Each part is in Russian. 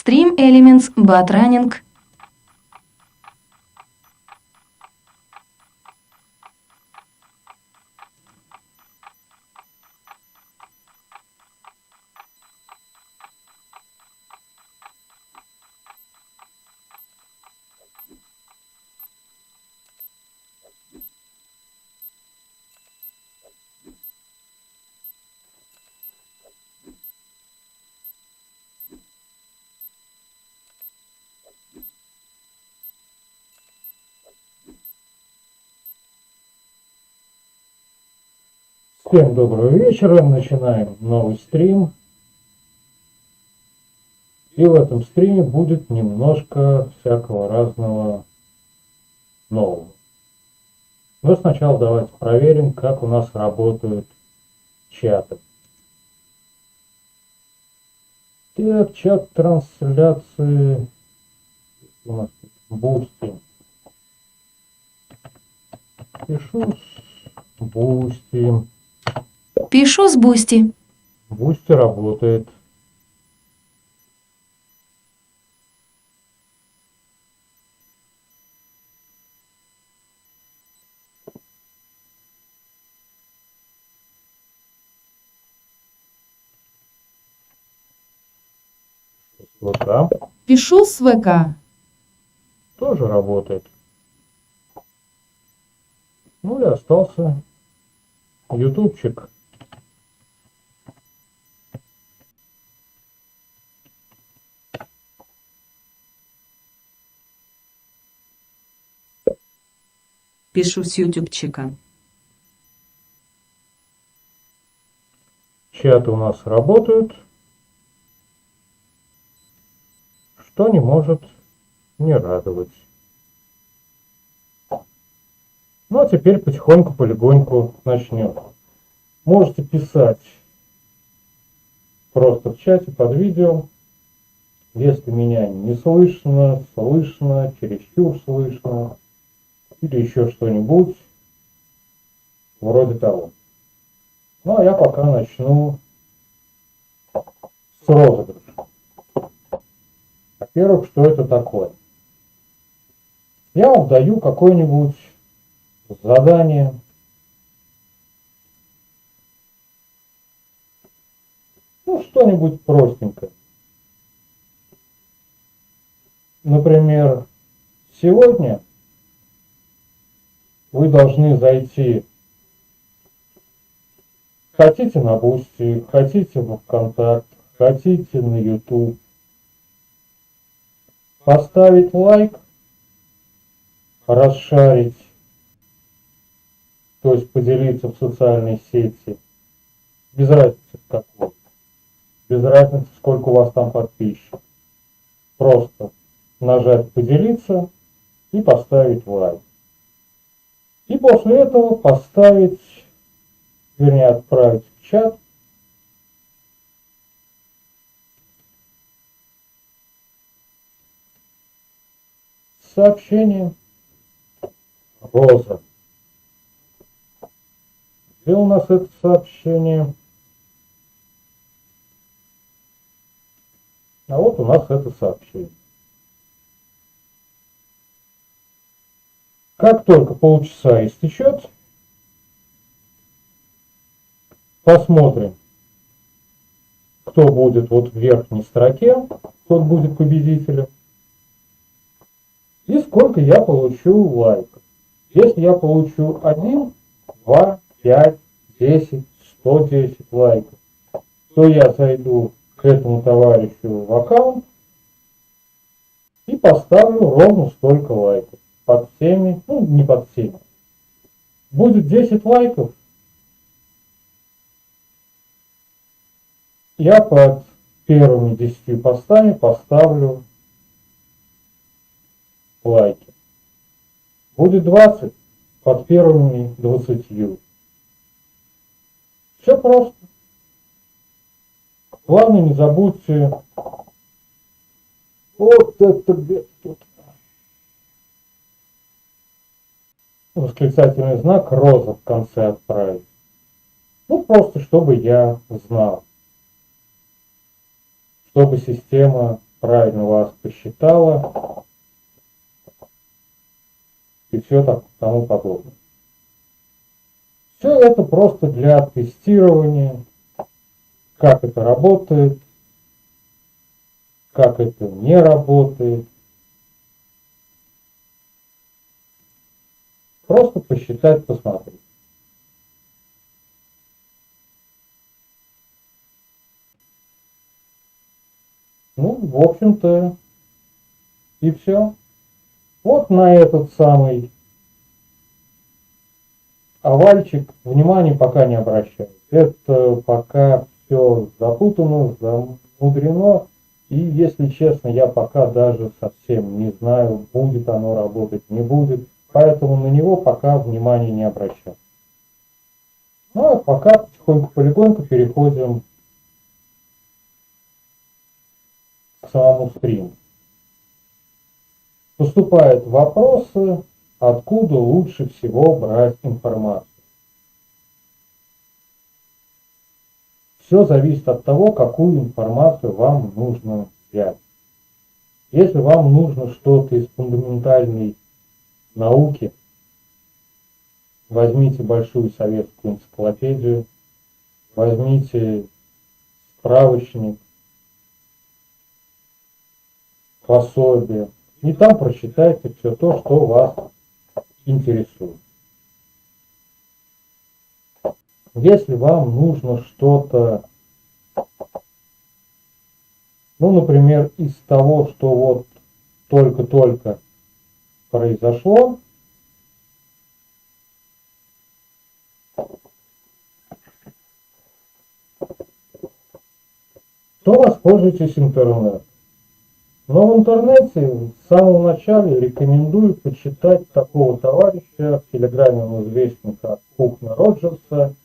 Stream Elements Bot Running. Всем доброго вечера, начинаем новый стрим. И в этом стриме будет немножко всякого разного нового. Но сначала давайте проверим, как у нас работают чаты. Так, чат трансляции у нас Boosty. Пишу с Boosty. Пишу с Boosty. Boosty работает. ВК Пишу с ВК. тоже работает. Ну и остался ютубчик. Пишу с ютубчика. Чаты у нас работают, что не может не радовать. Ну а теперь потихоньку, полегоньку начнем. Можете писать просто в чате под видео, если меня не слышно, слышно, чересчур слышно, или еще что-нибудь вроде того. Ну а я пока начну с розыгрыша. Во-первых, что это такое? Я вам даю какое-нибудь задание. Ну, что-нибудь простенькое. Например, сегодня вы должны зайти, хотите на Boosty, хотите в ВКонтакт, хотите на YouTube, поставить лайк, расшарить, то есть поделиться в социальной сети, без разницы какой, без разницы сколько у вас там подписчиков, просто нажать поделиться и поставить лайк. И после этого поставить, вернее отправить в чат сообщение «Роза». Где у нас это сообщение? А вот у нас это сообщение. Как только полчаса истечет, посмотрим, кто будет вот в верхней строке, кто будет победителем, и сколько я получу лайков. Если я получу 1, 2, 5, 10, 110 лайков, то я зайду к этому товарищу в аккаунт и поставлю ровно столько лайков. Под всеми, ну не под всеми. Будет 10 лайков, я под первыми 10 постами поставлю лайки. Будет 20 под первыми 20. Все просто. Главное, не забудьте вот это где тут восклицательный знак «Роза» в конце отправить. Ну, просто чтобы я знал, чтобы система правильно вас посчитала и все так тому подобное. Все это просто для тестирования, как это работает, как это не работает. Просто посчитать, посмотреть. Ну, в общем-то, и все. Вот на этот самый овальчик внимания пока не обращаю. Это пока все запутано, замудрено. И, если честно, я пока даже совсем не знаю, будет оно работать, не будет. Поэтому на него пока внимания не обращаю. Ну, а пока потихоньку-полегоньку переходим к самому стриму. Поступают вопросы, откуда лучше всего брать информацию. Все зависит от того, какую информацию вам нужно взять. Если вам нужно что-то из фундаментальной науки, возьмите большую советскую энциклопедию, возьмите справочник, пособие, и там прочитайте все то, что вас интересует. Если вам нужно что-то, ну, например, из того, что вот только-только произошло, то воспользуйтесь интернетом. Но в интернете с самого начала рекомендую почитать такого товарища, в Телеграме он известен как Кухня Роджерса.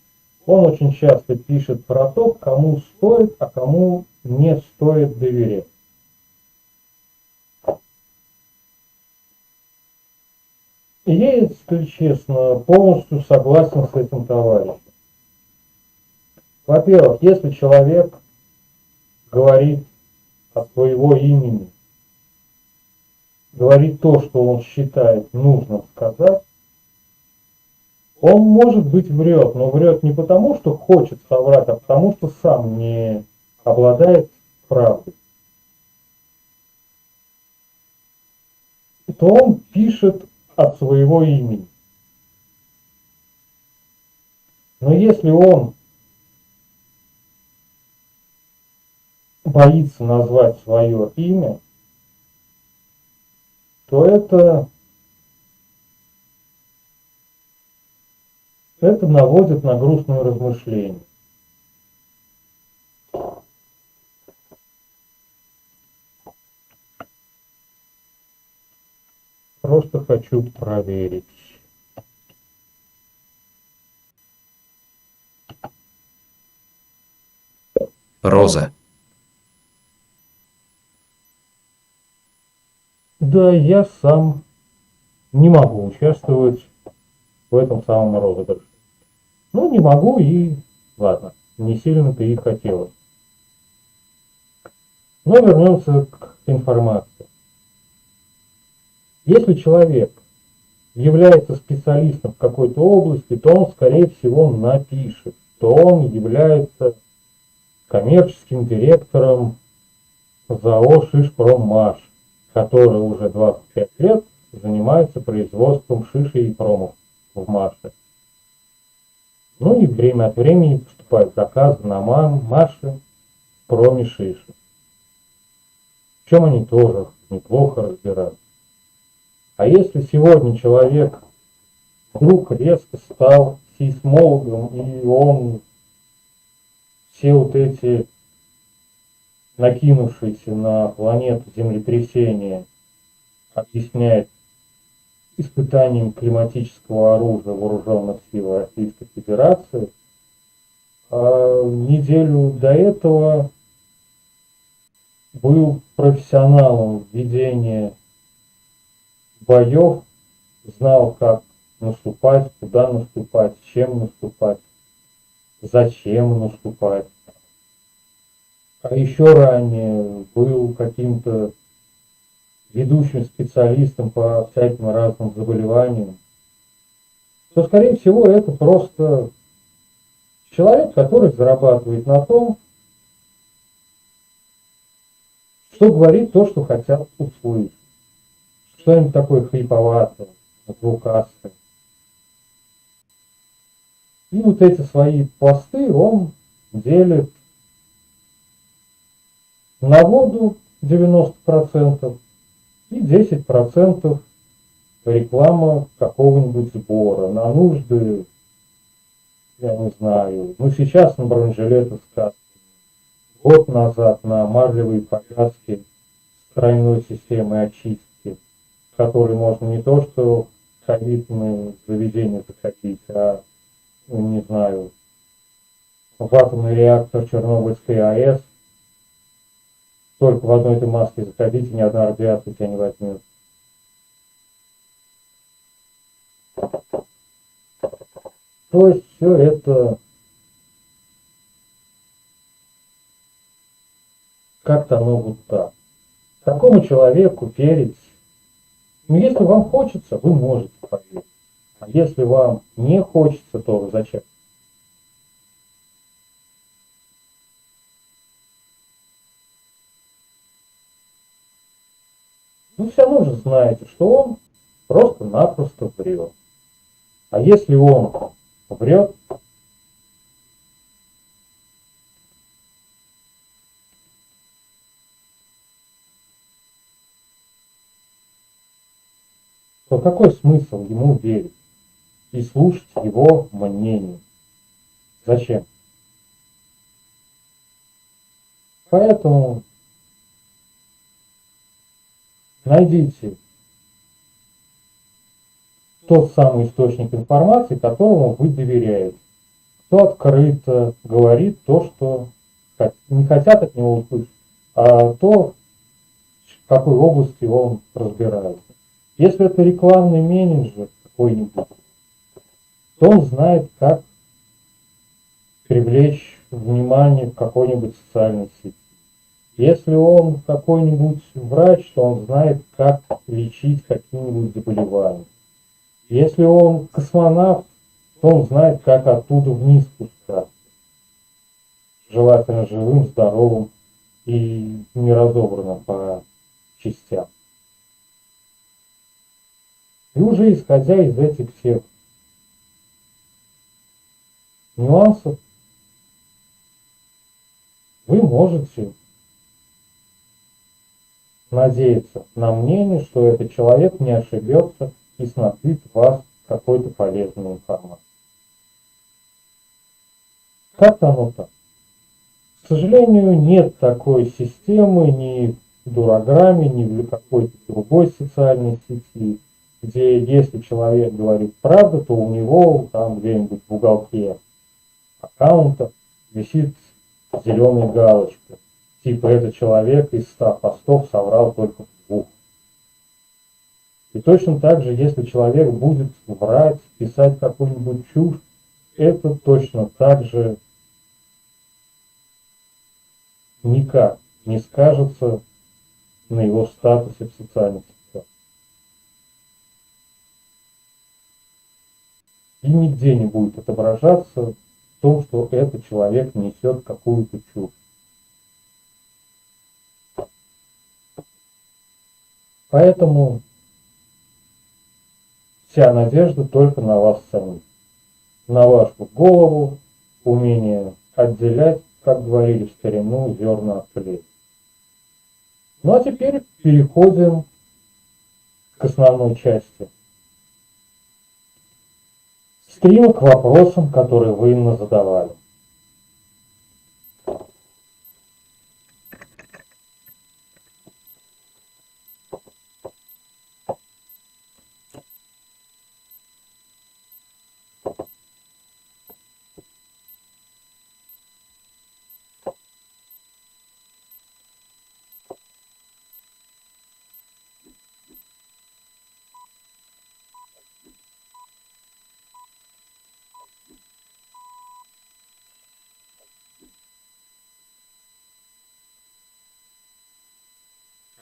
Он очень часто пишет про то, кому стоит, а кому не стоит доверять. И я, если честно, полностью согласен с этим товарищем. Во-первых, если человек говорит от своего имени, говорит то, что он считает нужно сказать, он, может быть, врет, но врет не потому, что хочет соврать, а потому, что сам не обладает правдой. То он пишет от своего имени. Но если он боится назвать свое имя, то это наводит на грустные размышления. Просто хочу проверить. Роза. Да, я сам не могу участвовать в этом самом розыгрыше. Ну, не могу и ладно, не сильно-то и хотелось. Но вернемся к информации. Если человек является специалистом в какой-то области, то он, скорее всего, напишет, что он является коммерческим директором ЗАО «Шишпроммаш», который уже 25 лет занимается производством шиши и промов в Маше. Ну и время от времени поступают заказы на Маше в проме шиши. В чем они тоже неплохо разбираются. А если сегодня человек вдруг резко стал сейсмологом, и он все вот эти накинувшиеся на планету землетрясения объясняет испытанием климатического оружия вооруженных сил Российской Федерации, а неделю до этого был профессионалом в ведении боев, знал, как наступать, куда наступать, с чем наступать, зачем наступать. а еще ранее был каким-то ведущим специалистом по всяким разным заболеваниям, то, скорее всего, это просто человек, который зарабатывает на том, что говорит то, что хотят услышать. Что-нибудь такое хриповатое, звукастое. И вот эти свои посты он делит на воду 90% и 10% реклама какого-нибудь сбора на нужды, я не знаю, ну сейчас на бронежилеты сказки, год назад на марлевые повязки с тройной системой очистки, в которой можно не то что в ковидные заведения заходить, а, ну, не знаю, в атомный реактор Чернобыльской АЭС, только в одной этой маске заходить, и ни одна радиация тебя не возьмет. То есть все это как-то оно вот так. Такому человеку верить, ну если вам хочется, вы можете поверить. А если вам не хочется, то зачем? Вы все равно же знаете, что он просто-напросто врет. А если он врет, то какой смысл ему верить и слушать его мнение? Зачем? Поэтому найдите тот самый источник информации, которому вы доверяете. Кто открыто говорит то, что не хотят от него услышать, а то, в какой области он разбирается. Если это рекламный менеджер какой-нибудь, то он знает, как привлечь внимание в какой-нибудь социальной сети. Если он какой-нибудь врач, то он знает, как лечить какие-нибудь заболевания. Если он космонавт, то он знает, как оттуда вниз спускаться. Желательно живым, здоровым и не разобранным по частям. И уже исходя из этих всех нюансов, вы можете надеяться на мнение, что этот человек не ошибется и снабдит вас какой-то полезной информацией. Как-то оно так. К сожалению, нет такой системы ни в Дураграме, ни в какой-то другой социальной сети, где если человек говорит правду, то у него там где-нибудь в уголке аккаунта висит зеленая галочка. Типа этот человек из 100 постов соврал только в 2. И точно так же, если человек будет врать, писать какую-нибудь чушь, это точно так же никак не скажется на его статусе в социальных сетях. И нигде не будет отображаться в том, что этот человек несет какую-то чушь. Поэтому вся надежда только на вас самих. На вашу голову, умение отделять, как говорили в старину, зерна от плевел. Ну а теперь переходим к основной части стрима, к вопросам, которые вы нам задавали.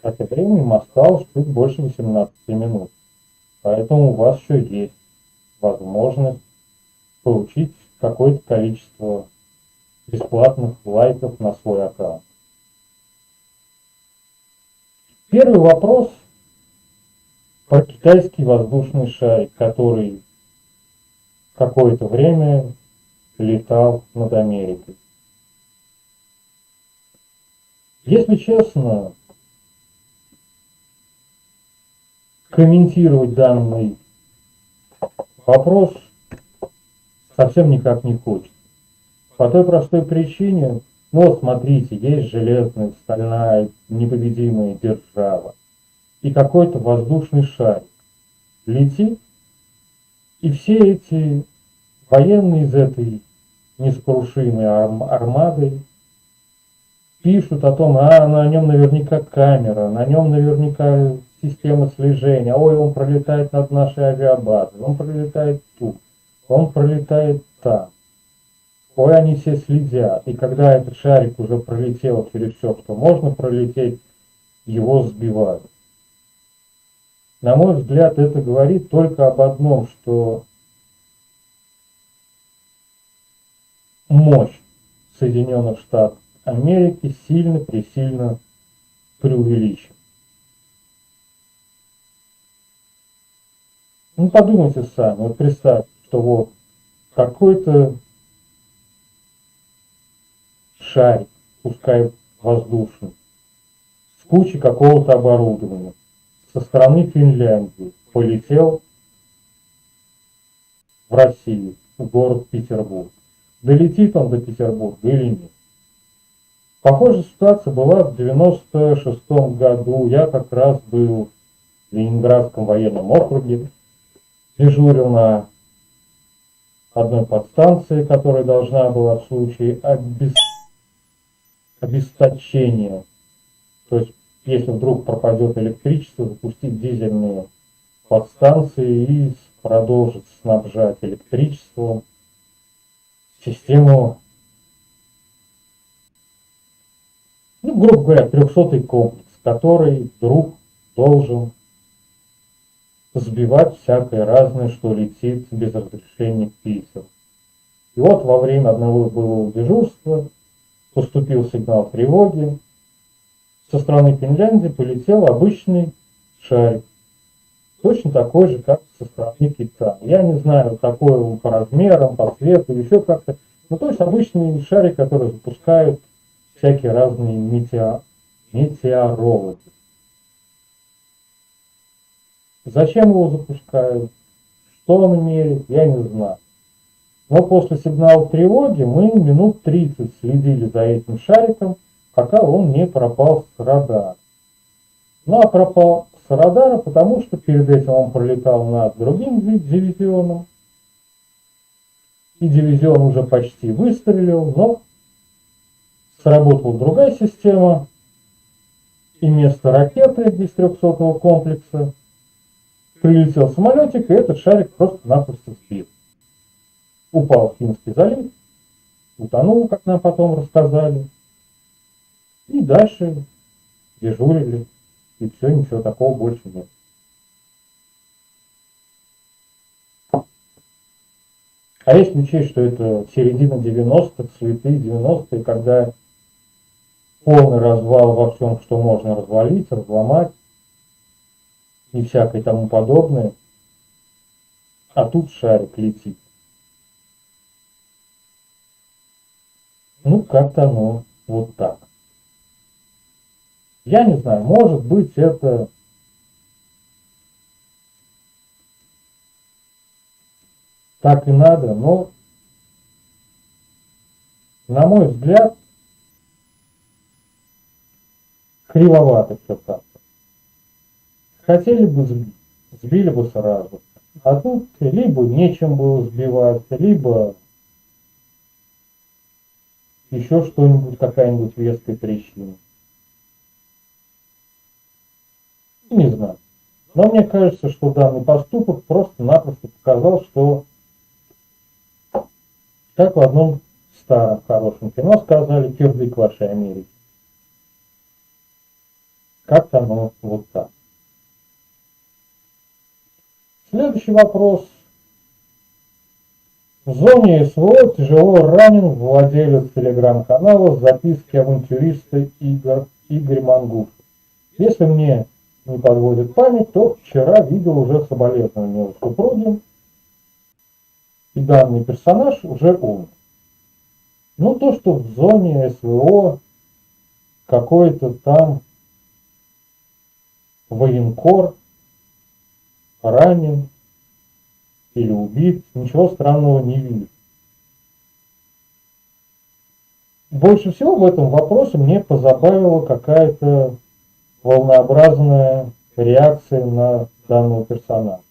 Хотя времени им осталось чуть больше 18 минут. Поэтому у вас еще есть возможность получить какое-то количество бесплатных лайков на свой аккаунт. Первый вопрос про китайский воздушный шарик, который какое-то время летал над Америкой. Если честно, комментировать данный вопрос совсем никак не хочется. По той простой причине, ну вот смотрите, есть железная, стальная, непобедимая держава. И какой-то воздушный шарик летит, и все эти военные из этой нескрушимой армады пишут о том, на нем наверняка камера, на нем наверняка система слежения, ой, он пролетает над нашей авиабазой, он пролетает тут, он пролетает там. Ой, они все следят. И когда этот шарик уже пролетел через все, что можно пролететь, его сбивают. На мой взгляд, это говорит только об одном, что мощь Соединенных Штатов Америки сильно преувеличена. Ну, подумайте сами, вот представьте, что вот какой-то шарик, пускай воздушный, с кучей какого-то оборудования, со стороны Финляндии полетел в Россию, в город Петербург. Долетит он до Петербурга или нет? Похожая ситуация была в 96 году. Я как раз был в Ленинградском военном округе, дежурил на одной подстанции, которая должна была в случае обесточения, то есть если вдруг пропадет электричество, запустить дизельные подстанции и продолжить снабжать электричеством систему, ну, грубо говоря, 300-й комплекс, который вдруг должен сбивать всякое разное, что летит без разрешения писем. И вот во время одного боевого дежурства поступил сигнал тревоги. Со стороны Финляндии полетел обычный шарик, точно такой же, как со стороны Китая. Я не знаю, какой он по размерам, по цвету, еще как-то. Ну, то есть обычный шарик, который запускают всякие разные метеорологи. Зачем его запускают? Что он мерит? Я не знаю. Но после сигнала тревоги мы минут 30 следили за этим шариком, пока он не пропал с радара. Ну а пропал с радара, потому что перед этим он пролетал над другим дивизионом. И дивизион уже почти выстрелил, но сработала другая система. И вместо ракеты из 300-го комплекса прилетел самолетик, и этот шарик просто-напросто сбил. Упал в Финский залив, утонул, как нам потом рассказали. И дальше дежурили, и все, ничего такого больше нет. А если учесть, что это середина 90-х, святые 90-е, когда полный развал во всем, что можно развалить, разломать и всякое тому подобное, а тут шарик летит. Ну, как-то оно вот так. Я не знаю, может быть, это так и надо, но, на мой взгляд, кривовато все как-то. Хотели бы сбить, сбили бы сразу. А тут либо нечем было сбивать, либо еще что-нибудь, какая-нибудь веская причина. Не знаю. Но мне кажется, что данный поступок просто-напросто показал, что, как в одном старом хорошем кино сказали, кирдык вашей Америки. как-то оно вот так. Следующий вопрос. В зоне СВО тяжело ранен владелец телеграм-канала «Записки авантюриста» Игорь Мангушев. Если мне не подводит память, то вчера видел уже соболезнования его супруги, и данный персонаж уже умер. Ну, то, что в зоне СВО какой-то там военкор ранен или убит, ничего странного не вижу. Больше всего в этом вопросе мне позабавила какая-то волнообразная реакция на данного персонажа.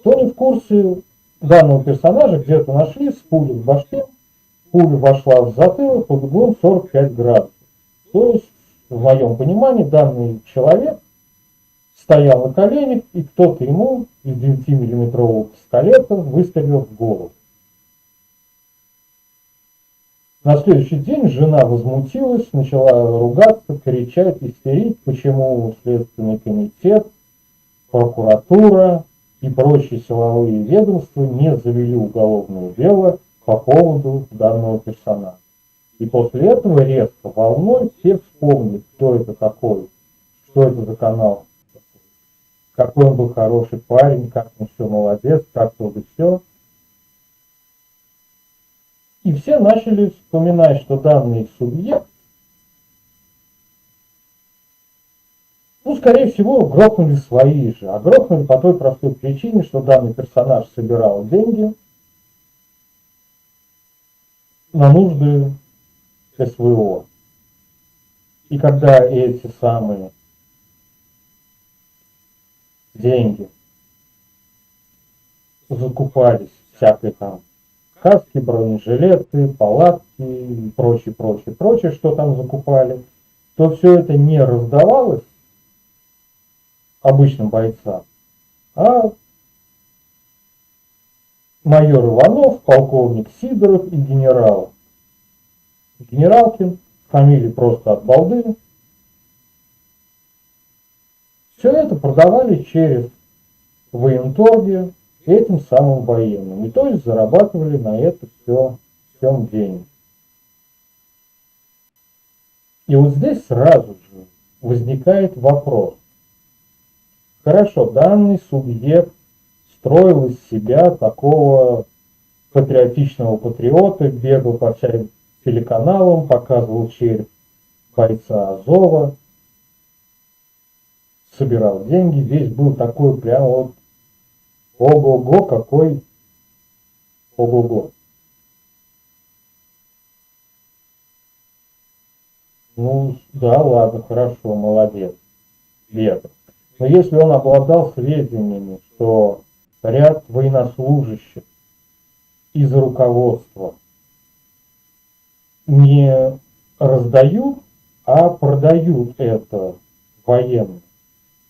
Кто не в курсе, данного персонажа где-то нашли с пулей в башке, пуля вошла в затылок под углом 45 градусов. То есть, в моем понимании, данный человек стоял на коленях, и кто-то ему из 9-миллиметрового пистолета выстрелил в голову. На следующий день жена возмутилась, начала ругаться, кричать, истерить, почему Следственный комитет, прокуратура и прочие силовые ведомства не завели уголовное дело по поводу данного персонажа. И после этого резко волной все вспомнили, кто это такой, что это за канал, какой он был хороший парень, как он все молодец, как то и все. И все начали вспоминать, что данный субъект, скорее всего, грохнули свои же. А грохнули по той простой причине, что данный персонаж собирал деньги на нужды СВО. И когда эти самые деньги закупались всякой там каски, бронежилеты, палатки и прочее, что там закупали, то все это не раздавалось обычным бойцам, а майор Иванов, полковник Сидоров и генерал Генералкин, фамилии просто от балды, все это продавали через военторги этим самым военным. И то есть зарабатывали на это всем деньги. И вот здесь сразу же возникает вопрос. Хорошо, данный субъект строил из себя такого патриотичного патриота, бегал по всяким телеканалам, показывал череп бойца Азова, собирал деньги, весь был такой прям вот ого-го, какой ого-го. Ну, да, ладно, хорошо, молодец, бегал. Но если он обладал сведениями, что ряд военнослужащих из руководства не раздают, а продают это военным,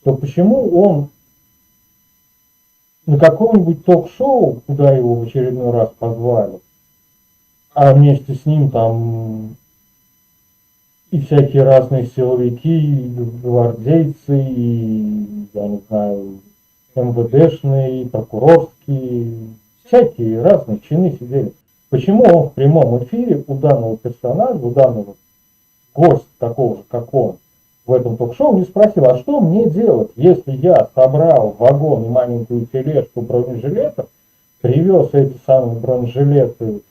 то почему он на каком-нибудь ток-шоу, куда его в очередной раз позвали, а вместе с ним там и всякие разные силовики, и гвардейцы, и, я не знаю, МВДшные, и прокурорские, всякие разные чины сидели. Почему он в прямом эфире у данного персонажа, у данного гостя, такого же, как он, в этом ток-шоу не спросил, а что мне делать, если я собрал вагон и маленькую тележку бронежилетов, привез эти самые бронежилеты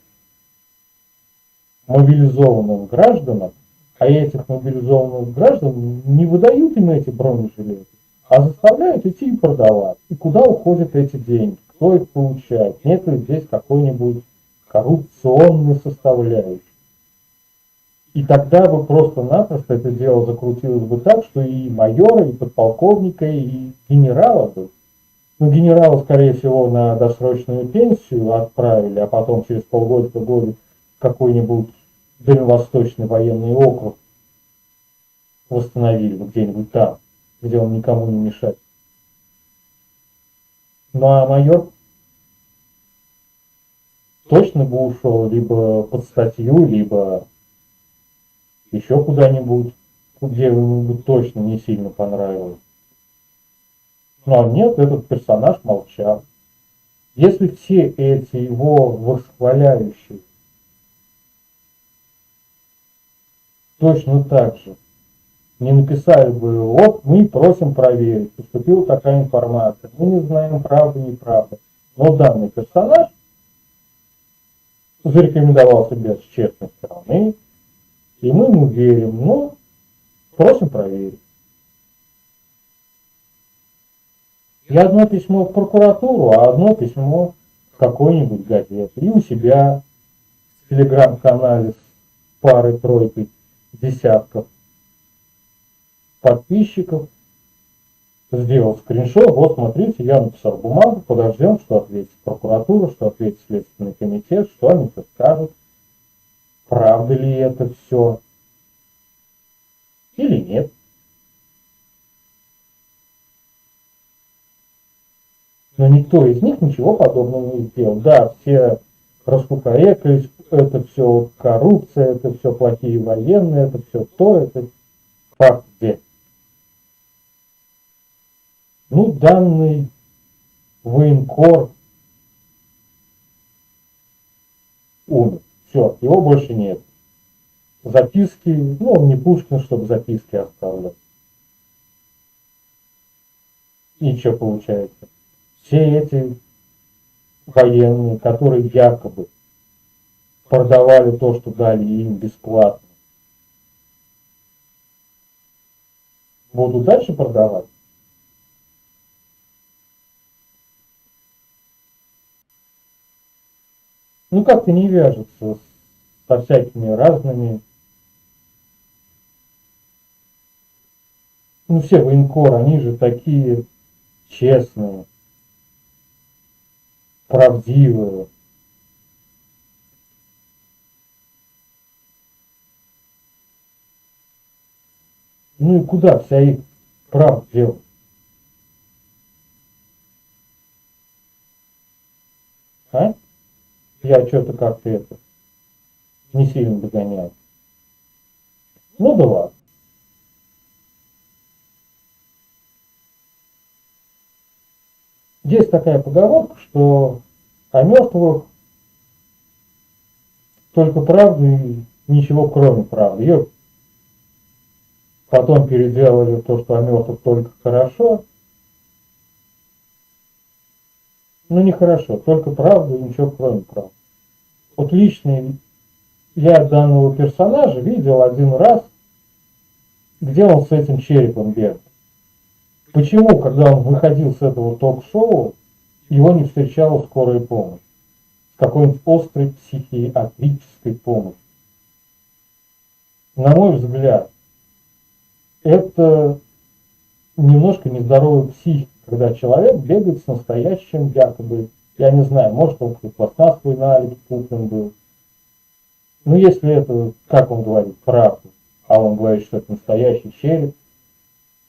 мобилизованным гражданам, а этих мобилизованных граждан не выдают им эти бронежилеты, а заставляют идти и продавать. И куда уходят эти деньги? Кто их получает? Нет ли здесь какой-нибудь коррупционной составляющей? И тогда бы просто-напросто это дело закрутилось бы так, что и майора, и подполковника, и генерала бы. Ну, генерала, скорее всего, на досрочную пенсию отправили, а потом через полгода в какой-нибудь Дальневосточный военный округ восстановили бы где-нибудь там, где он никому не мешает. Ну а майор точно бы ушел либо под статью, либо еще куда-нибудь. где ему точно не сильно понравилось. Но нет, этот персонаж молчал. Если все эти его восхваляющие точно так же не написали бы, вот мы просим проверить, поступила такая информация, мы не знаем, правда, неправда. Но данный персонаж зарекомендовал себя с честной стороны, и мы ему верим, но просим проверить. И одно письмо в прокуратуру, а одно письмо в какой-нибудь газету. И у себя в телеграм-канале с парой-тройкой десятков подписчиков сделал скриншот. Вот смотрите, я написал бумагу, подождем, что ответит прокуратура, что ответит Следственный комитет, что они все скажут. Правда ли это все или нет. Но никто из них ничего подобного не сделал. Да, все раскукарекались, это все коррупция, это все плохие военные, это все то, это факт где. Ну, данный военкор умер. Все, его больше нет. Записки, ну, он не Пушкин, чтобы записки оставлять. И что получается? Все эти военные, которые якобы продавали то, что дали им бесплатно, будут дальше продавать? Ну, как-то не вяжется со всякими разными. Ну, все военкоры, они же такие честные, правдивые. Ну и куда вся их правда делать? А? Я что-то как-то это не сильно догоняю. Ну да ладно. Есть такая поговорка, что о мертвых только правда и ничего кроме правды. Ее потом переделали в то, что о мертвых только хорошо. Ну нехорошо, только правда и ничего кроме правды. Вот лично я данного персонажа видел один раз, где он с этим черепом бегал. Почему, когда он выходил с этого ток-шоу, его не встречала скорая помощь? С какой-нибудь острой психиатрической помощью? На мой взгляд, это немножко нездоровая психика, когда человек бегает с настоящим якобы, я не знаю, может он пластмассовый налик куплен был. Но если это, как он говорит, правда, а он говорит, что это настоящий череп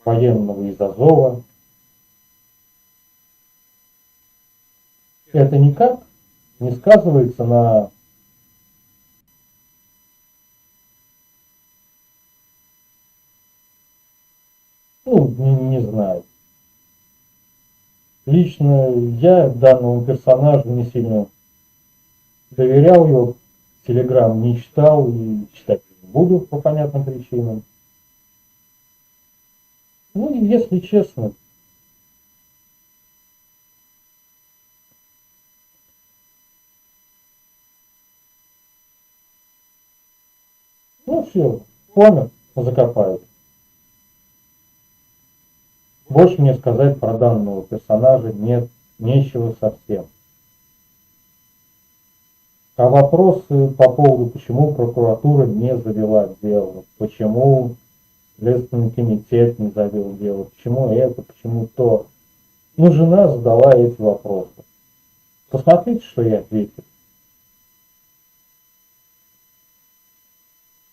военного из Азова, это никак не сказывается на не знаю. Лично я данному персонажу не сильно доверял, его Телеграм не читал и читать не буду по понятным причинам. Ну и если честно, ну все, помер, закопают. Больше мне сказать про данного персонажа нет, нечего совсем. А вопросы по поводу, почему прокуратура не завела дело, почему Следственный комитет не завел дело, почему это, почему то. Ну, жена задала эти вопросы. Посмотрите, что я ответил.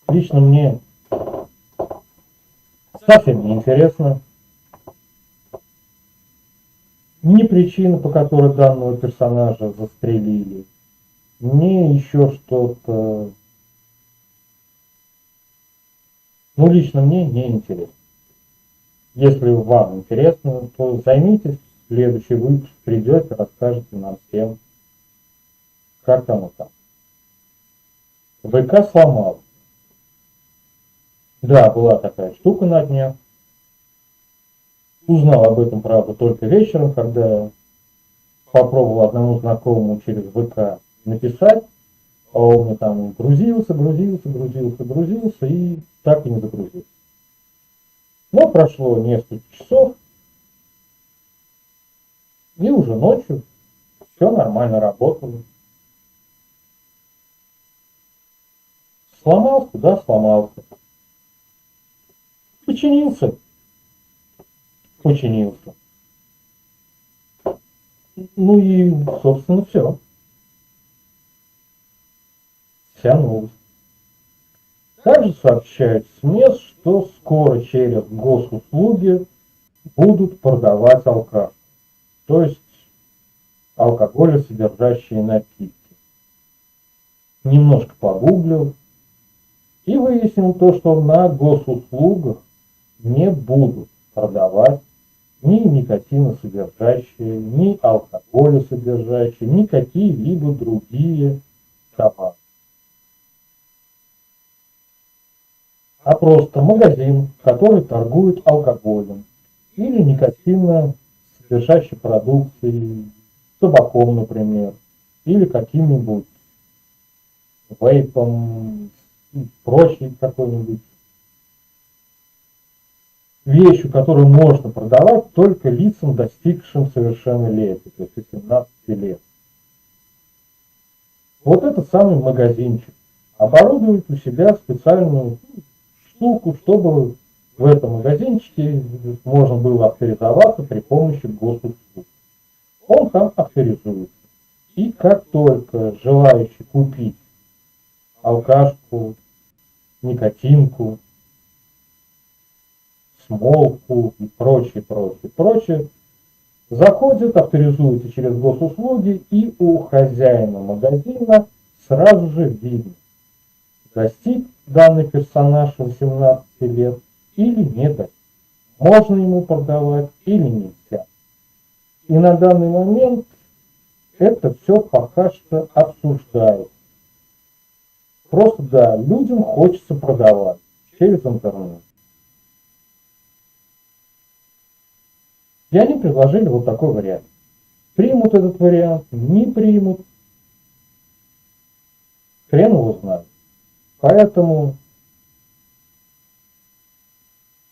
Лично мне совсем не интересно. Ни причина, по которой данного персонажа застрелили, ни еще что-то. Ну, лично мне не интересно. Если вам интересно, то займитесь, в следующий выпуск придете, расскажете нам всем, как оно там. ВК сломал. Да, была такая штука на днях. Узнал об этом, правда, только вечером, когда попробовал одному знакомому через ВК написать, а он мне там грузился, и так и не загрузился. Но прошло несколько часов, и уже ночью все нормально работало. Сломался, да, сломался. Починился. Ну и, собственно, все. Вся новость. Также сообщают с мест, что скоро через госуслуги будут продавать алкоголь. То есть алкоголесодержащие напитки. Немножко погуглил и выяснил то, что на госуслугах не будут продавать ни никотиносодержащие, ни алкоголесодержащие, ни какие-либо другие товары. А просто магазин, который торгует алкоголем или никотиносодержащей продукцией, табаком, например, или каким-нибудь вейпом, прочей какой-нибудь вещью, которую можно продавать только лицам, достигшим совершеннолетия, то есть 18 лет. Вот этот самый магазинчик оборудует у себя специальную штуку, чтобы в этом магазинчике можно было авторизоваться при помощи госуслуг. Он там авторизуется. И как только желающий купить алкашку, никотинку, смолку и прочее, заходит, авторизуется через госуслуги, и у хозяина магазина сразу же видно, достиг данный персонаж 18 лет или не достиг. Можно ему продавать или нельзя. И на данный момент это все пока что обсуждается. Просто да, людям хочется продавать через интернет. И они предложили вот такой вариант. Примут этот вариант, не примут. Хрен его знает. Поэтому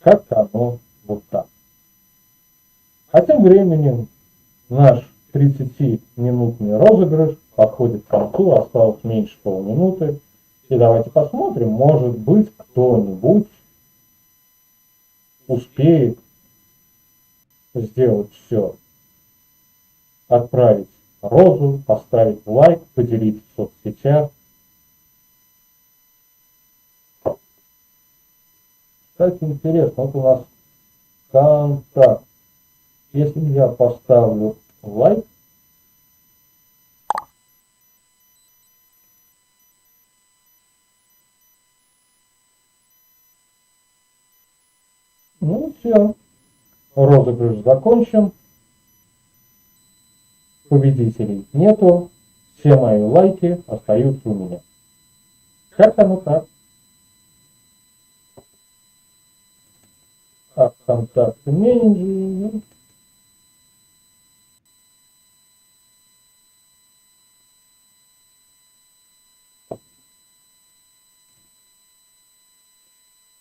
как-то оно вот так. А тем временем наш 30-минутный розыгрыш подходит к концу, осталось меньше полминуты. И давайте посмотрим, может быть, кто-нибудь успеет сделать все. Отправить розу, поставить лайк, поделиться в соцсетях. Кстати, интересно, вот у нас контакт. Если я поставлю лайк, ну все, розыгрыш закончен, победителей нету, все мои лайки остаются у меня. Как оно так? Как контакты менеджера.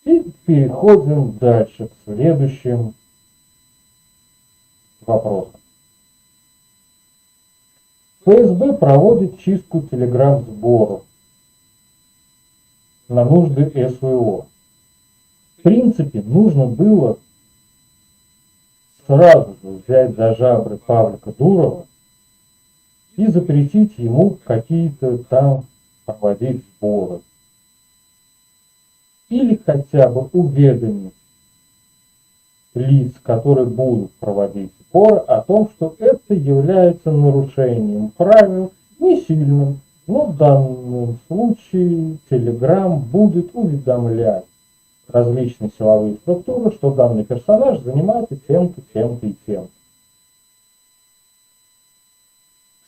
И переходим дальше к следующим вопросам. ФСБ проводит чистку телеграм-сборов на нужды СВО. В принципе, нужно было сразу же взять за жабры Павлика Дурова и запретить ему какие-то там проводить сборы. Или хотя бы уведомить лиц, которые будут проводить сборы, о том, что это является нарушением правил, не сильным, но в данном случае Telegram будет уведомлять различные силовые структуры, что данный персонаж занимается тем-то, тем-то и тем.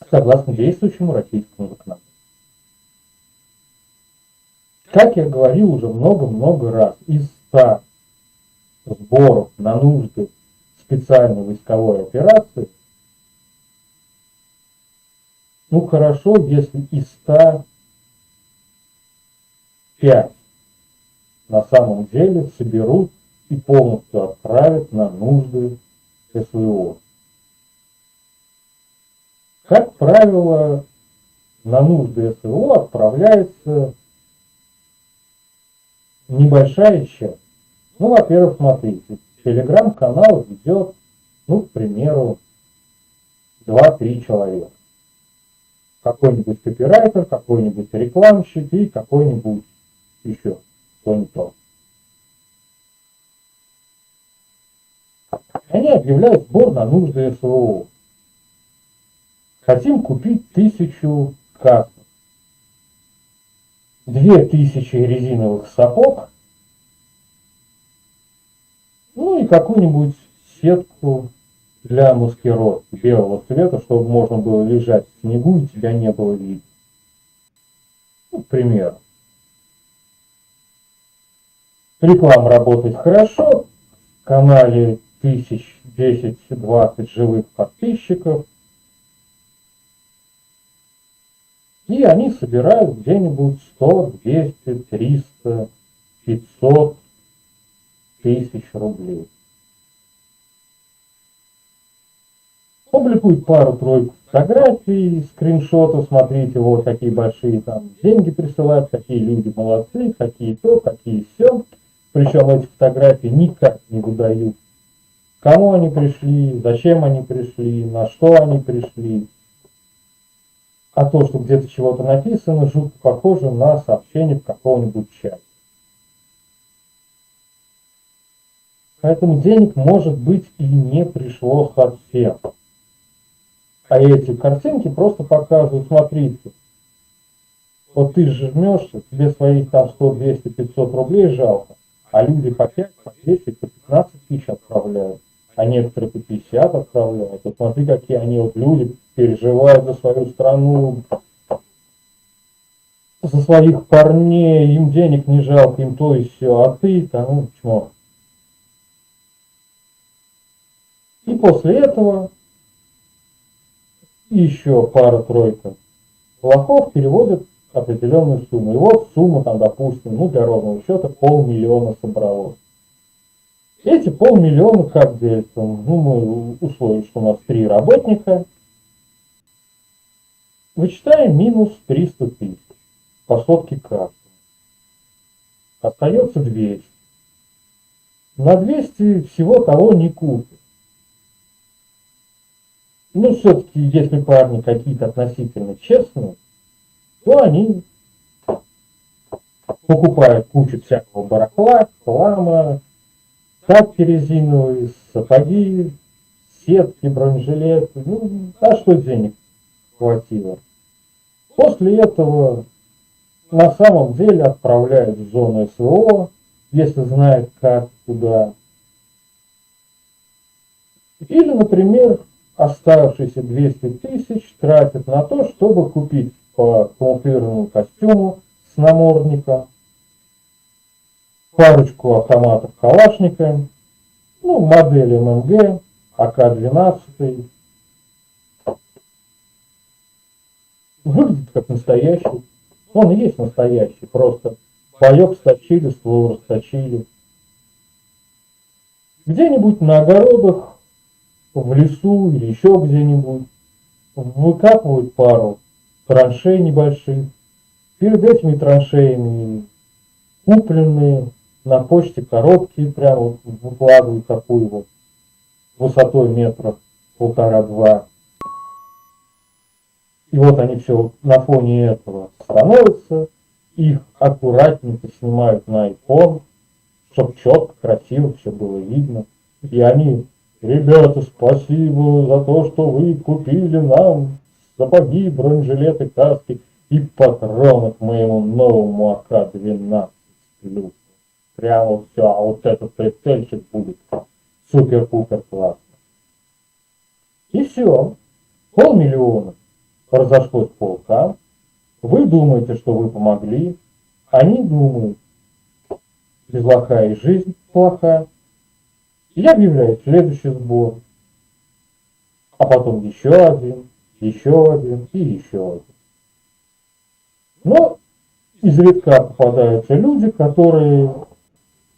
Согласно действующему российскому законодательству. Как я говорил уже много-много раз, из 100 сборов на нужды специальной войсковой операции, ну хорошо, если из 100 5 на самом деле соберут и полностью отправят на нужды СВО. Как правило, на нужды СВО отправляется небольшая часть. Ну, во-первых, смотрите, телеграм-канал ведет, ну, к примеру, 2-3 человека. Какой-нибудь копирайтер, какой-нибудь рекламщик и какой-нибудь еще кто-нибудь. Они объявляют сбор на нужды СВО. Хотим купить 1000 касков, 2000 резиновых сапог, ну и какую-нибудь сетку для маскировки белого цвета, чтобы можно было лежать в снегу и тебя не было видно. Ну, к примеру. Реклама работает хорошо, в канале 1000, 10, 20 живых подписчиков. И они собирают где-нибудь 100, 200, 300, 500 тысяч рублей. Публикуют пару-тройку фотографий, скриншотов, смотрите, вот какие большие там деньги присылают, какие люди молодцы, какие то, какие сё. Причем эти фотографии никак не выдают, кому они пришли, зачем они пришли, на что они пришли. А то, что где-то чего-то написано, жутко похоже на сообщение в каком-нибудь чате. Поэтому денег, может быть, и не пришло совсем. А эти картинки просто показывают, смотрите, вот ты жмешься, тебе своих там 100, 200, 500 рублей жалко, а люди по 5, по 10, по 15 тысяч отправляют, а некоторые по 50 отправляют. Вот смотри, какие они вот люди переживают за свою страну, за своих парней, им денег не жалко, им то и все, а ты-то, ну, чмо. И после этого еще пара-тройка лохов переводят определенную сумму. И вот сумма там, допустим, ну для ровного счета 500 000 собралось. Эти 500 000 как делятся? Ну, мы условили, что у нас 3 работника. Вычитаем минус 300 000 по сотке карты. Остается 200. На 200 всего того не купит. Ну, все-таки, если парни какие-то относительно честные, то они покупают кучу всякого барахла, хлама, тапки резиновые, сапоги, сетки, бронежилеты. Ну, а что денег хватило? После этого на самом деле отправляют в зону СВО, если знают как, куда. Или, например, оставшиеся 200 000 тратят на то, чтобы купить по камуфлированному костюму с намордником, парочку автоматов Калашникова, ну, модели ММГ, АК-12. Выглядит как настоящий. Он и есть настоящий, просто боек сточили, ствол расточили. Где-нибудь на огородах, в лесу или еще где-нибудь выкапывают пару траншей небольших. Перед этими траншеями купленные на почте коробки прямо выкладывают такую вот высотой метров 1,5-2. И вот они все на фоне этого становятся, их аккуратненько снимают на iPhone, чтобы четко, красиво все было видно. И они: ребята, спасибо за то, что вы купили нам сапоги, бронежилеты, каски и патроны к моему новому АК-12 плюс. прямо все, а вот этот прицельчик будет супер-пупер классно. И все, 500 000 разошлось по рукам. Вы думаете, что вы помогли, они думают, без лоха и жизнь плоха. И я объявляю следующий сбор, а потом еще один и еще один. Но изредка попадаются люди, которые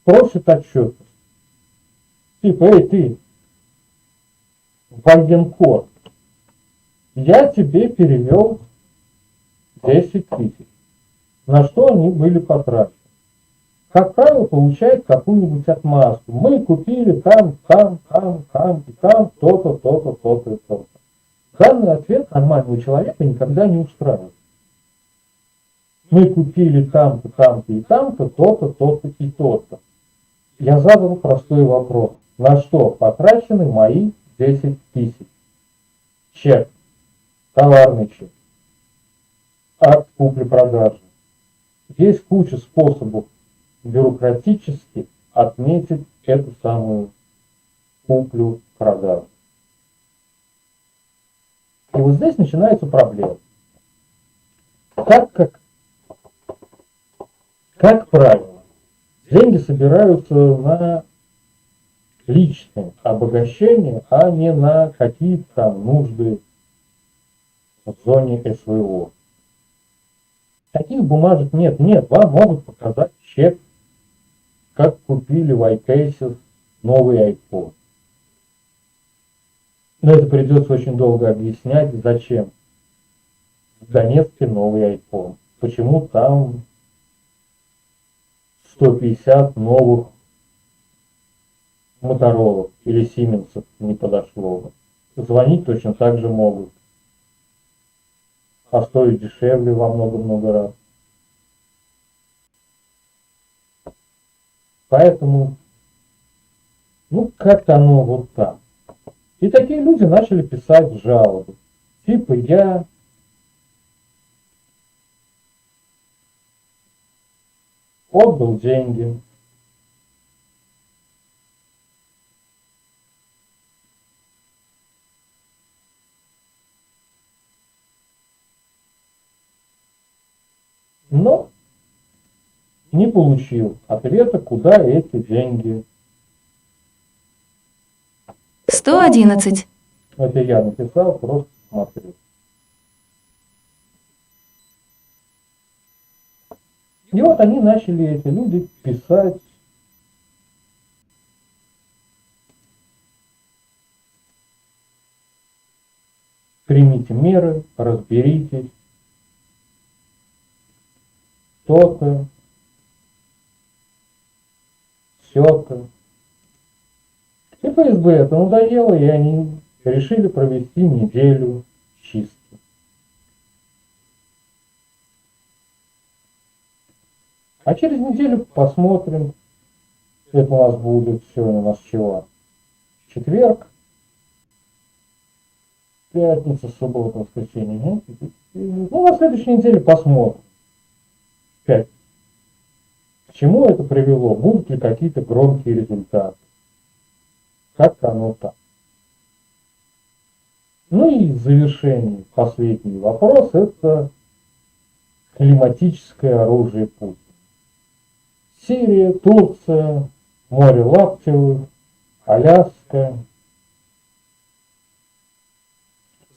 просят отчетность. Типа, эй, ты, военкор, я тебе перевел 10 000. На что они были потрачены? Как правило, получает какую-нибудь отмазку. Мы купили там, и там, то-то, то-то, то-то и то-то. Данный ответ нормального человека никогда не устраивает. Мы купили там-то и там-то, то-то, то-то и то-то. Я задал простой вопрос. На что потрачены мои 10 000? Чек. Товарный чек. Акт купли-продажи. Есть куча способов бюрократически отметить эту самую куплю-продажу. И вот здесь начинается проблема. Как правило, деньги собираются на личное обогащение, а не на какие-то там нужды в зоне СВО. Таких бумажек нет. Вам могут показать чек, как купили в iCases новый iPhone. Но это придется очень долго объяснять, зачем в Донецке новый iPhone. Почему там 150 новых Моторолов или Сименсов не подошло. Звонить точно так же могут. А стоит дешевле во много-много раз. Поэтому, как-то оно вот так. И такие люди начали писать жалобы. Типа я отдал деньги. Но не получил ответа, куда эти деньги. 111. Это я написал, просто смотрю. И вот они начали, эти люди, писать примите меры, разберитесь, то-то, сё-то. И ФСБ это надоело, и они решили провести неделю чистки. А через неделю посмотрим. Это у нас будет сегодня у нас чего? Четверг, пятница, суббота, воскресенье. На следующей неделе посмотрим. К чему это привело? Будут ли какие-то громкие результаты? Как-то оно так. Ну и в завершении последний вопрос. Это климатическое оружие Путина. Сирия, Турция, море Лаптевых, Аляска.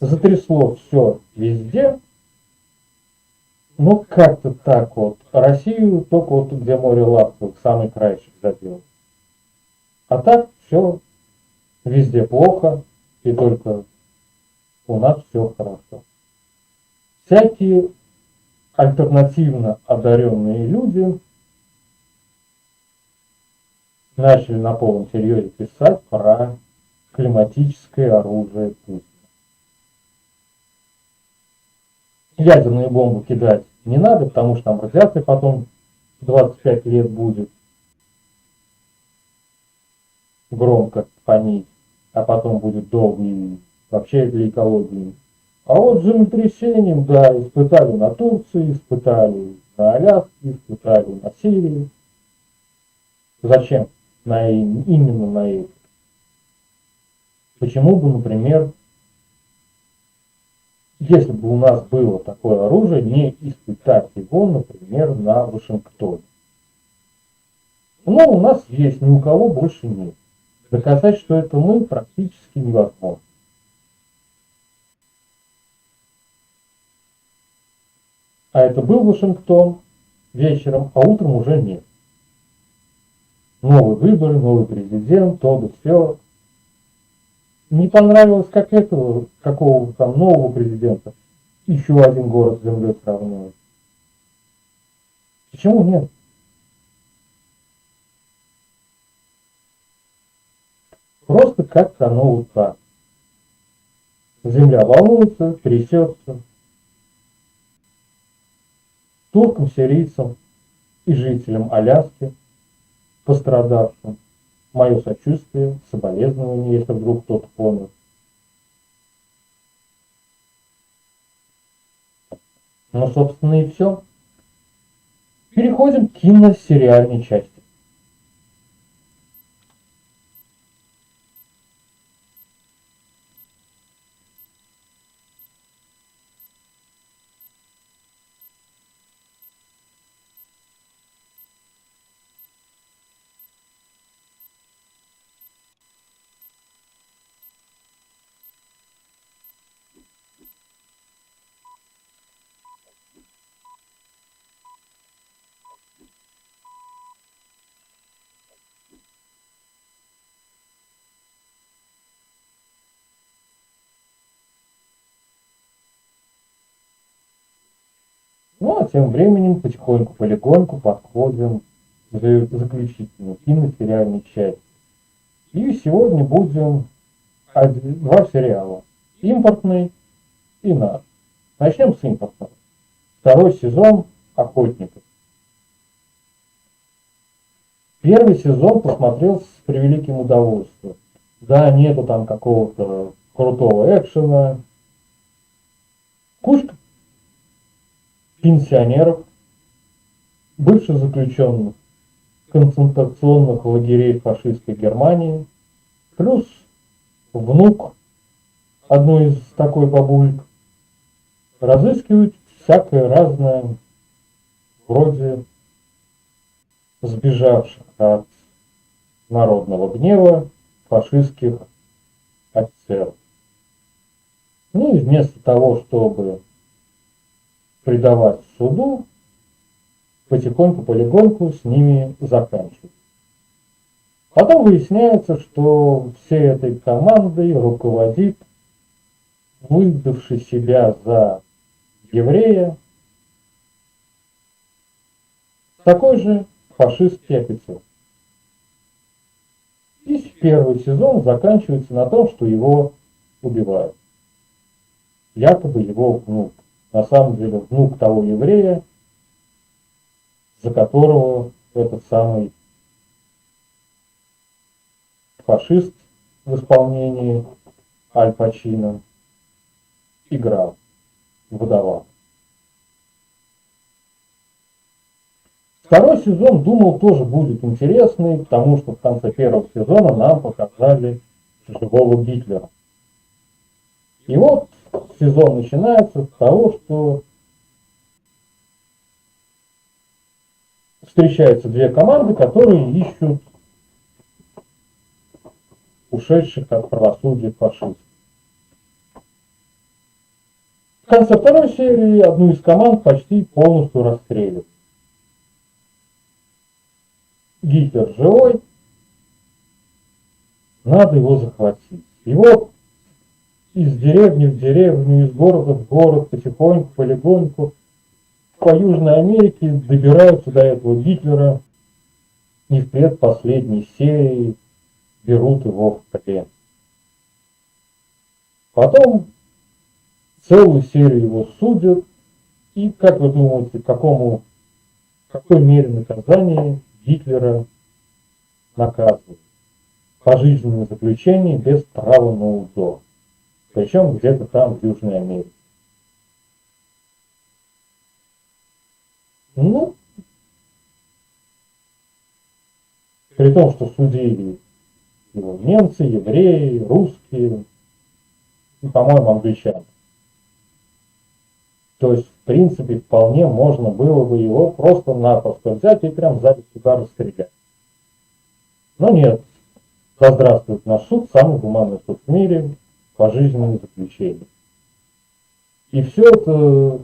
Затрясло все везде. Как-то так вот. Россию только вот где море Лаптевых, самый краешек задел. А так все везде плохо, и только у нас все хорошо. Всякие альтернативно одаренные люди начали на полном серьезе писать про климатическое оружие Путина. Ядерную бомбу кидать не надо, потому что там радиация потом 25 лет будет громко фонить, а потом будет долго и вообще для экологии. А вот землетрясением, да, испытали на Турции, испытали на Аляске, испытали на Сирии. Зачем именно на эти? Почему бы, например, если бы у нас было такое оружие, не испытать его, например, на Вашингтоне? Но у нас есть, ни у кого больше нет. Доказать, что это мы, практически невозможно. А это был Вашингтон вечером, а утром уже нет. Новые выборы, новый президент, то да все. Не понравилось, как этого, какого там нового президента, еще один город с землей сравнивать. Почему нет? Просто как-то оно вот так. Земля волнуется, трясется. Туркам, сирийцам и жителям Аляски, пострадавшим, мое сочувствие, соболезнование, если вдруг кто-то помнит. Ну, собственно, и все. Переходим к киносериальной части. Ну, а тем временем потихоньку-полегоньку подходим к заключительной киносериальной части. И сегодня будем два сериала. Импортный и наш. Начнем с импортного. Второй сезон «Охотников». Первый сезон посмотрел с превеликим удовольствием. Да, нету там какого-то крутого экшена. Кучка пенсионеров, бывших заключенных концентрационных лагерей фашистской Германии, плюс внук одной из такой бабулек, разыскивают всякое разное, вроде сбежавших от народного гнева фашистских офицеров. Ну и вместо того, чтобы предавать суду, потихоньку-полегоньку с ними заканчивают. Потом выясняется, что всей этой командой руководит выдавший себя за еврея такой же фашистский офицер. И первый сезон заканчивается на том, что его убивают. Якобы его внук. На самом деле внук того еврея, за которого этот самый фашист в исполнении Аль Пачино играл, выдавал. Второй сезон, думал, тоже будет интересный, потому что в конце первого сезона нам показали живого Гитлера. И вот сезон начинается с того, что встречаются две команды, которые ищут ушедших от правосудия фашистов. В конце второй серии одну из команд почти полностью расстреливают. Гитлер живой, надо его захватить. И вот из деревни в деревню, из города в город, потихоньку, полегоньку, по Южной Америке добираются до этого Гитлера, и в предпоследней серии берут его в плен. Потом целую серию его судят, и, как вы думаете, в какой мере наказание Гитлера наказывают? Пожизненное заключение без права на УДО. Причем где-то там, в Южной Америке. Ну, При том, что судили его немцы, евреи, русские и, по-моему, англичане. То есть, в принципе, вполне можно было бы его просто-напросто взять и прям сзади сюда расстрелять. Но нет. Да здравствует наш суд, самый гуманный суд в мире, пожизненное заключение. И все это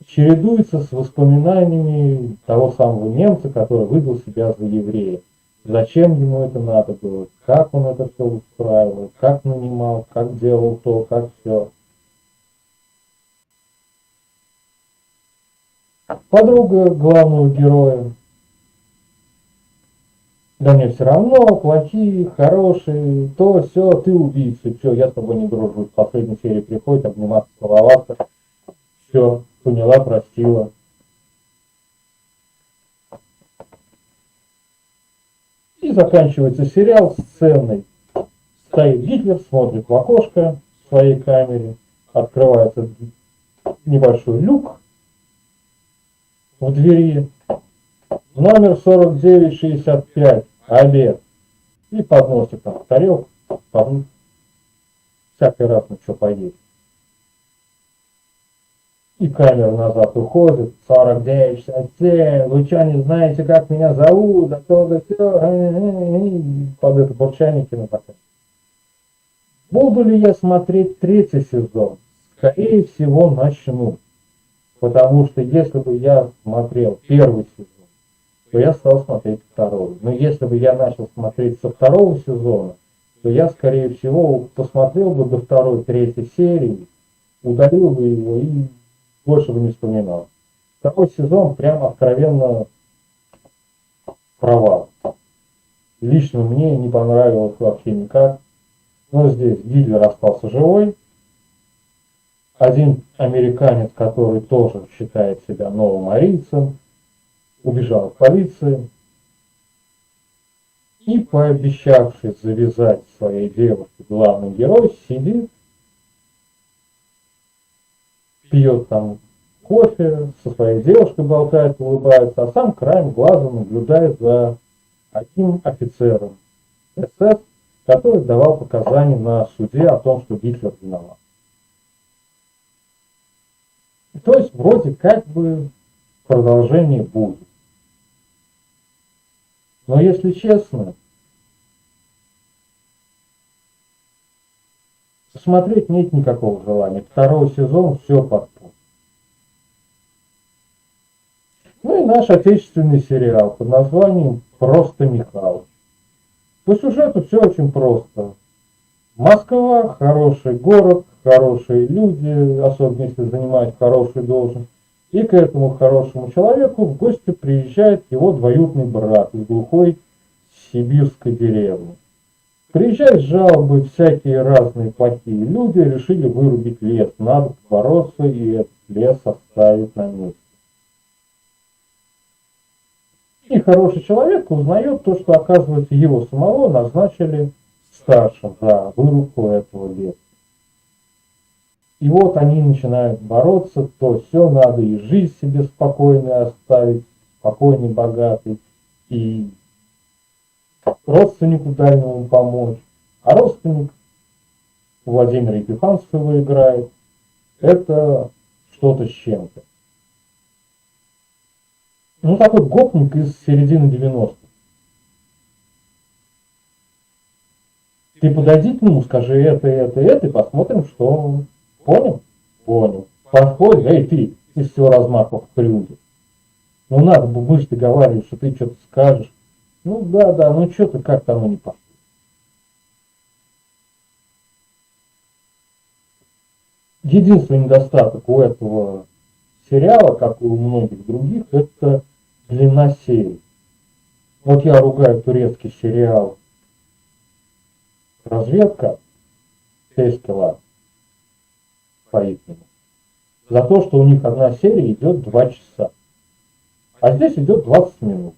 чередуется с воспоминаниями того самого немца, который выдал себя за еврея. Зачем ему это надо было, как он это все устраивал, как нанимал, как делал то, как все. Подруга главного героя. Да мне все равно, плохие, хорошие, то, все, ты убийца, все, я с тобой не дружу. В последней серии приходит обниматься, целоваться. Все, поняла, простила. И заканчивается сериал сценой. Стоит Гитлер, смотрит в окошко в своей камере, открывается небольшой люк в двери. Номер 4965, обед. И подносит там тарелку, всякий раз на что поесть. И камера назад уходит, 4967, вы что, не знаете, как меня зовут, да то, да все, под это бурчание кинопока. Буду ли я смотреть третий сезон? Скорее всего, начну. Потому что если бы я смотрел первый сезон, то я стал смотреть второй. Но если бы я начал смотреть со второго сезона, то я, скорее всего, посмотрел бы до второй, третьей серии, удалил бы его и больше бы не вспоминал. Второй сезон прям откровенно провал. Лично мне не понравилось вообще никак. Но здесь Гитлер остался живой. Один американец, который тоже считает себя новым арийцем, убежал от полиции и, пообещавший завязать своей девушке, главный герой сидит, пьет там кофе, со своей девушкой болтает, улыбается, а сам краем глаза наблюдает за одним офицером СС, который давал показания на суде о том, что Гитлер виноват. То есть вроде как бы продолжение будет. Но если честно, смотреть нет никакого желания. Второй сезон все подпустит. Ну и наш отечественный сериал под названием «Просто Михалыч». По сюжету все очень просто. Москва – хороший город, хорошие люди, особенно если занимают хорошую должность. И к этому хорошему человеку в гости приезжает его двоюродный брат из глухой сибирской деревни. Приезжают жалобы, всякие разные плохие люди решили вырубить лес. Надо бороться и этот лес оставить на месте. И хороший человек узнает то, что, оказывается, его самого назначили старшим за вырубку этого леса. И вот они начинают бороться, то все надо и жизнь себе спокойно оставить, спокойный, богатый, и родственнику дальнему помочь. А родственник Владимира Епифанцева играет. Это что-то с чем-то. Ну, такой гопник из середины 90-х. Ты подойди к нему, скажи это, и посмотрим, что он. Понял? Понял. Подходит, эй, ты, из всего размаха в крюге. Ну, надо бы, мы же договаривались, что ты что-то скажешь. Ну, да, ну, что-то как-то оно не пошло. Единственный недостаток у этого сериала, как и у многих других, это длина серий. Вот я ругаю турецкий сериал «Разведка», Тескила, по-ихнему, за то, что у них одна серия идет 2 часа, а здесь идет 20 минут.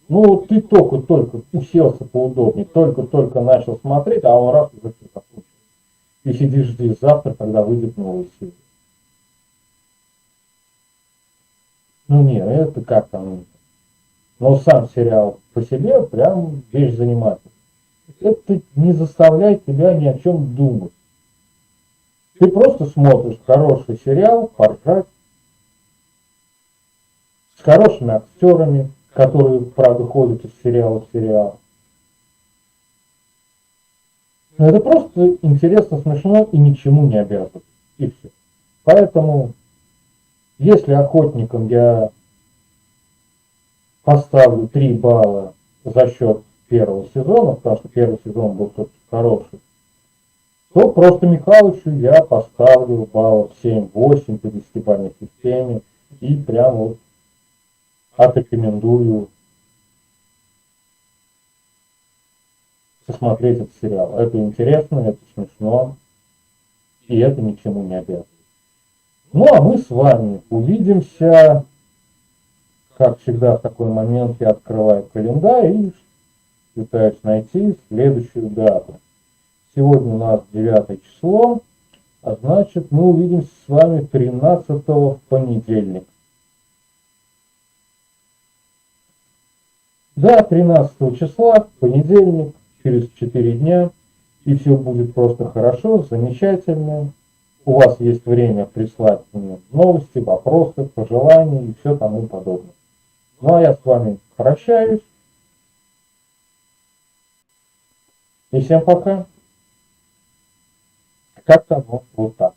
Ну вот ты только уселся поудобнее, только начал смотреть, а он раз уже все закончил. И сидишь, жди завтра, когда выйдет новая серия. Ну не, это как там. Но сам сериал по себе прям вещь занимательная. Это не заставляет тебя ни о чем думать. Ты просто смотришь хороший сериал, поржать, с хорошими актерами, которые, правда, ходят из сериала в сериал. Но это просто интересно, смешно и ни к чему не обязывает. И все. Поэтому, если охотникам я поставлю 3 балла за счет первого сезона, потому что первый сезон был все-таки хороший, то просто Михалычу я поставлю баллов 7-8 по 10-бальной системе и прям вот отрекомендую посмотреть этот сериал. Это интересно, это смешно, и это ни к чему не обязывает. Ну а мы с вами увидимся, как всегда в такой момент я открываю календарь и пытаюсь найти следующую дату. Сегодня у нас 9 число, а значит мы увидимся с вами 13 в понедельник. Да, 13 числа, понедельник, через 4 дня, и все будет просто хорошо, замечательно. У вас есть время прислать мне новости, вопросы, пожелания и все тому подобное. Ну а я с вами прощаюсь. И всем пока. Как-то вот так.